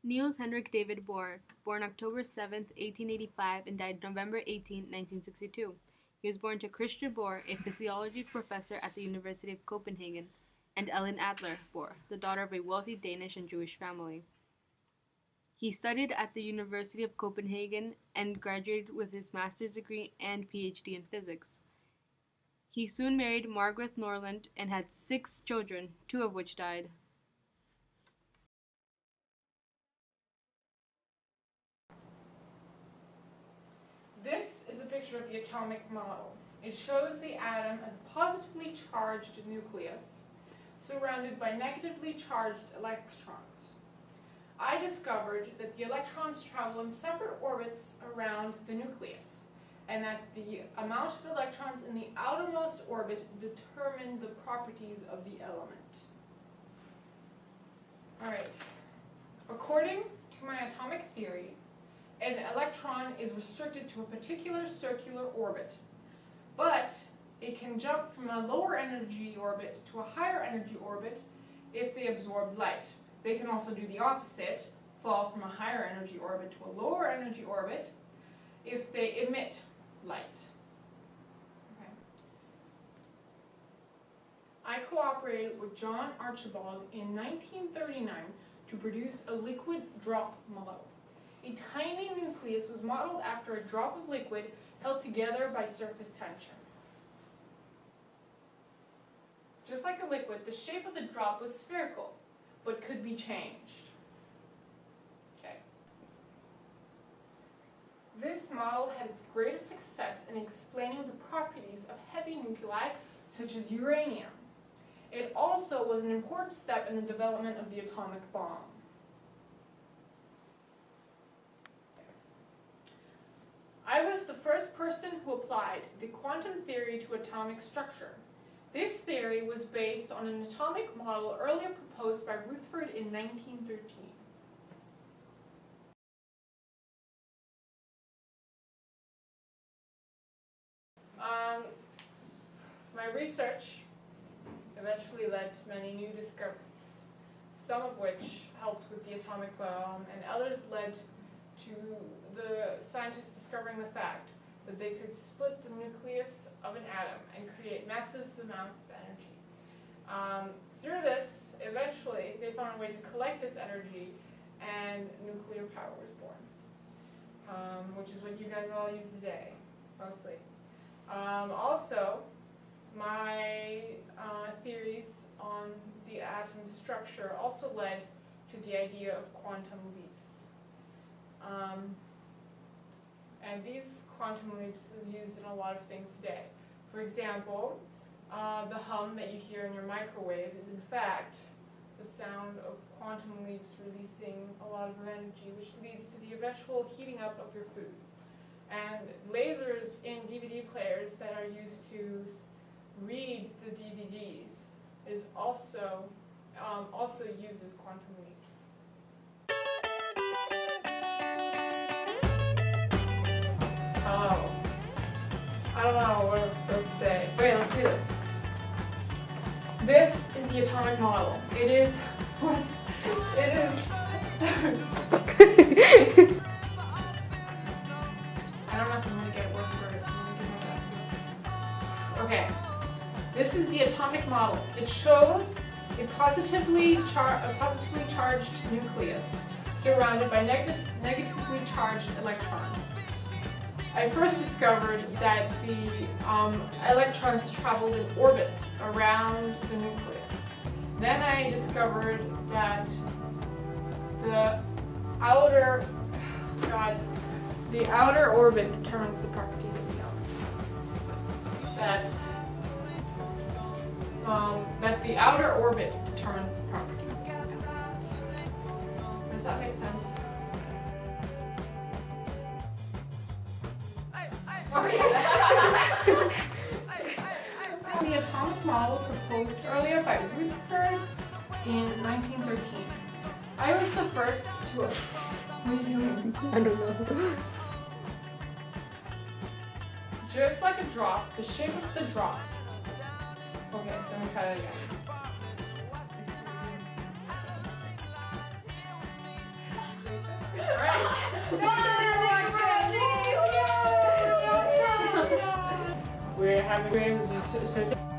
Niels Henrik David Bohr, born October 7, 1885 and died November 18, 1962. He was born to Christian Bohr, a physiology professor at the University of Copenhagen, and Ellen Adler Bohr, the daughter of a wealthy Danish and Jewish family. He studied at the University of Copenhagen and graduated with his master's degree and PhD in physics. He soon married Margaret Norland and had 6 children, 2 of which died. This is a picture of the atomic model. It shows the atom as a positively charged nucleus surrounded by negatively charged electrons. I discovered that the electrons travel in separate orbits around the nucleus, and that the amount of electrons in the outermost orbit determine the properties of the element. Alright, according to my atomic theory, an electron is restricted to a particular circular orbit, but it can jump from a lower energy orbit to a higher energy orbit if they absorb light. They can also do the opposite, fall from a higher energy orbit to a lower energy orbit if they emit light. Okay. I cooperated with John Archibald in 1939 to produce a liquid drop model. A tiny nucleus was modeled after a drop of liquid held together by surface tension. Just like a liquid, the shape of the drop was spherical, but could be changed. Okay. This model had its greatest success in explaining the properties of heavy nuclei, such as uranium. It also was an important step in the development of the atomic bomb. I was the first person who applied the quantum theory to atomic structure. This theory was based on an atomic model earlier proposed by Rutherford in 1913. My research eventually led to many new discoveries, some of which helped with the atomic bomb, and others led to the scientists discovering the fact that they could split the nucleus of an atom and create massive amounts of energy. Through this, eventually, they found a way to collect this energy, and nuclear power was born, which is what you guys all use today, mostly. Also, my theories on the atom's structure also led to the idea of quantum leaps. And these quantum leaps are used in a lot of things today. For example, the hum that you hear in your microwave is in fact the sound of quantum leaps releasing a lot of energy, which leads to the eventual heating up of your food. And lasers in DVD players that are used to read the DVDs is also uses quantum leaps. Oh, I don't know what I'm supposed to say. Okay, let's do this. This is the atomic model. It is what? It is. I don't know if I'm going to get it word for it. I'm going to do my best. Okay. This is the atomic model. It shows a positively charged nucleus surrounded by negatively charged electrons. I first discovered that the electrons traveled in orbit around the nucleus. Then I discovered that the outer orbit determines the properties of the element. That the outer orbit determines the properties of the element. Does that make sense? Okay. The atomic model proposed earlier by Rutherford in 1913. I was the first to... What are you doing? I don't know. Just like a drop, the shape of the drop. Okay, let me try that again. We're having a certificate.